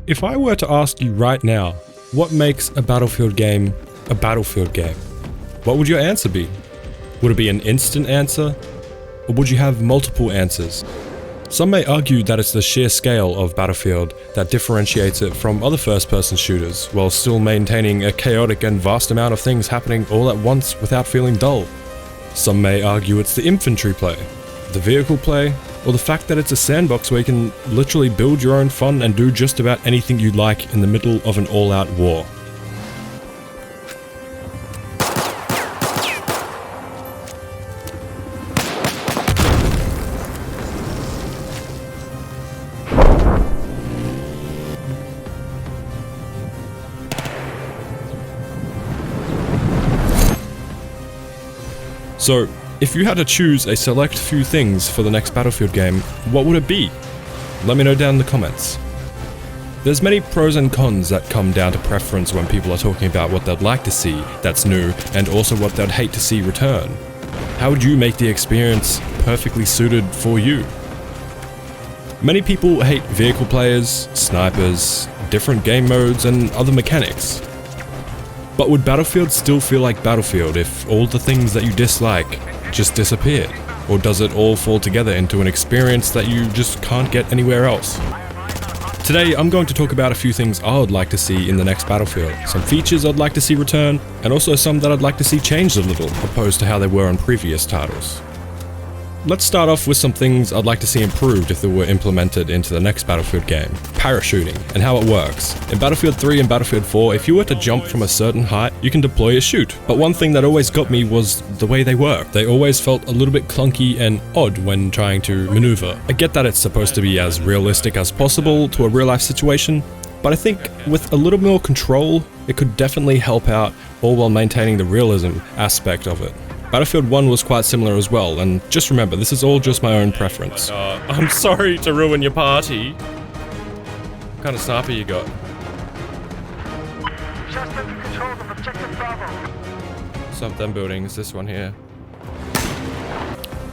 If I were to ask you right now, what makes a Battlefield game a Battlefield game? What would your answer be? Would it be an instant answer? Or would you have multiple answers? Some may argue that it's the sheer scale of Battlefield that differentiates it from other first-person shooters, while still maintaining a chaotic and vast amount of things happening all at once without feeling dull. Some may argue it's the infantry play, the vehicle play, or the fact that it's a sandbox where you can literally build your own fun and do just about anything you like in the middle of an all-out war. So, if you had to choose a select few things for the next Battlefield game, what would it be? Let me know down in the comments. There's many pros and cons that come down to preference when people are talking about what they'd like to see that's new, and also what they'd hate to see return. How would you make the experience perfectly suited for you? Many people hate vehicle players, snipers, different game modes, and other mechanics. But would Battlefield still feel like Battlefield if all the things that you dislike just disappeared? Or does it all fall together into an experience that you just can't get anywhere else? Today, I'm going to talk about a few things I would like to see in the next Battlefield, some features I'd like to see return, and also some that I'd like to see changed a little, opposed to how they were on previous titles. Let's start off with some things I'd like to see improved if they were implemented into the next Battlefield game. Parachuting, and how it works. In Battlefield 3 and Battlefield 4, if you were to jump from a certain height, you can deploy a chute. But one thing that always got me was the way they work. They always felt a little bit clunky and odd when trying to maneuver. I get that it's supposed to be as realistic as possible to a real-life situation, but I think with a little more control, it could definitely help out, all while maintaining the realism aspect of it. Battlefield 1 was quite similar as well, and just remember, this is all just my own preference. I'm sorry to ruin your party. What kind of sniper you got? Some of them buildings, this one here.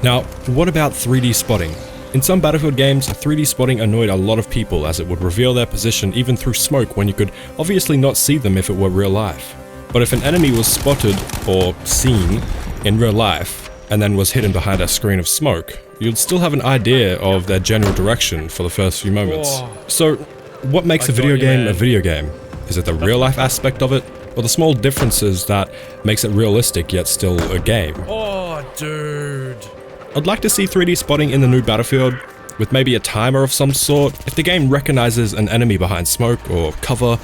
Now, what about 3D spotting? In some Battlefield games, 3D spotting annoyed a lot of people as it would reveal their position even through smoke when you could obviously not see them if it were real life. But if an enemy was spotted, or seen, in real life, and then was hidden behind a screen of smoke, you'd still have an idea of their general direction for the first few moments. Whoa. So, what makes a video game a video game? Is it the real-life aspect of it, or the small differences that makes it realistic yet still a game? Oh, dude. I'd like to see 3D spotting in the new Battlefield, with maybe a timer of some sort. If the game recognizes an enemy behind smoke or cover,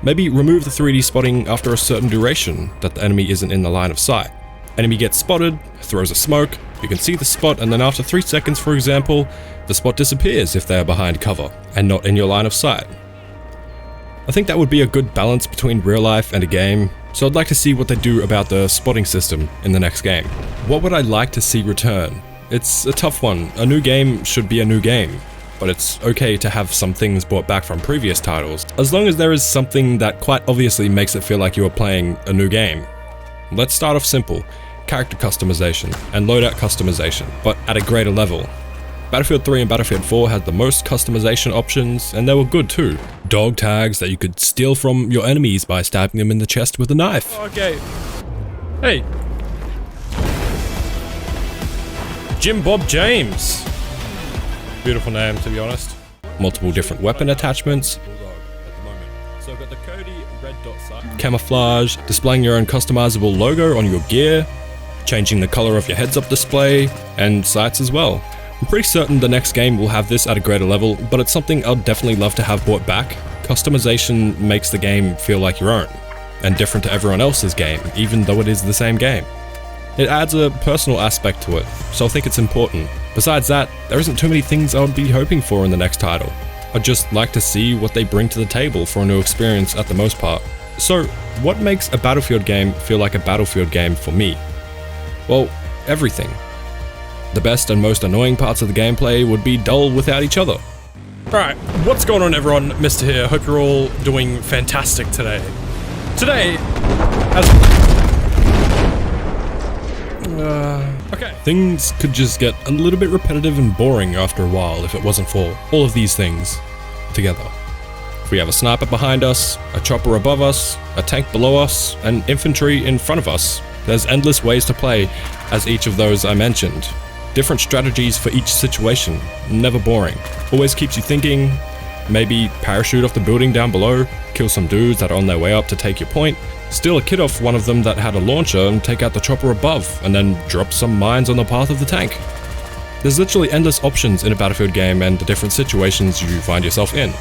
maybe remove the 3D spotting after a certain duration that the enemy isn't in the line of sight. Enemy gets spotted, throws a smoke, you can see the spot, and then after 3 seconds, for example, the spot disappears if they are behind cover and not in your line of sight. I think that would be a good balance between real life and a game, so I'd like to see what they do about the spotting system in the next game. What would I like to see return? It's a tough one. A new game should be a new game, but it's okay to have some things brought back from previous titles, as long as there is something that quite obviously makes it feel like you are playing a new game. Let's start off simple. Character customization and loadout customization, but at a greater level. Battlefield 3 and Battlefield 4 had the most customization options, and they were good too. Dog tags that you could steal from your enemies by stabbing them in the chest with a knife. Okay. Hey. Jim Bob James. Beautiful name, to be honest. Multiple different weapon attachments. Camouflage, displaying your own customizable logo on your gear, changing the color of your heads-up display, and sights as well. I'm pretty certain the next game will have this at a greater level, but it's something I'd definitely love to have brought back. Customization makes the game feel like your own, and different to everyone else's game, even though it is the same game. It adds a personal aspect to it, so I think it's important. Besides that, there isn't too many things I would be hoping for in the next title. I'd just like to see what they bring to the table for a new experience at the most part. So, what makes a Battlefield game feel like a Battlefield game for me? Well, everything. The best and most annoying parts of the gameplay would be dull without each other. Alright, what's going on everyone? Mr. here. Hope you're all doing fantastic today. Today, okay. Things could just get a little bit repetitive and boring after a while if it wasn't for all of these things together. We have a sniper behind us, a chopper above us, a tank below us, and infantry in front of us. There's endless ways to play as each of those I mentioned. Different strategies for each situation, never boring. Always keeps you thinking, maybe parachute off the building down below, kill some dudes that are on their way up to take your point, steal a kid off one of them that had a launcher and take out the chopper above, and then drop some mines on the path of the tank. There's literally endless options in a Battlefield game and the different situations you find yourself in.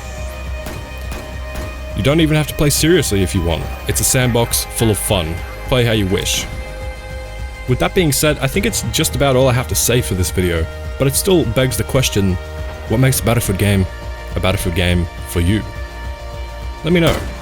You don't even have to play seriously if you want. It's a sandbox full of fun. Play how you wish. With that being said, I think it's just about all I have to say for this video, but it still begs the question, what makes a Battlefield game for you? Let me know.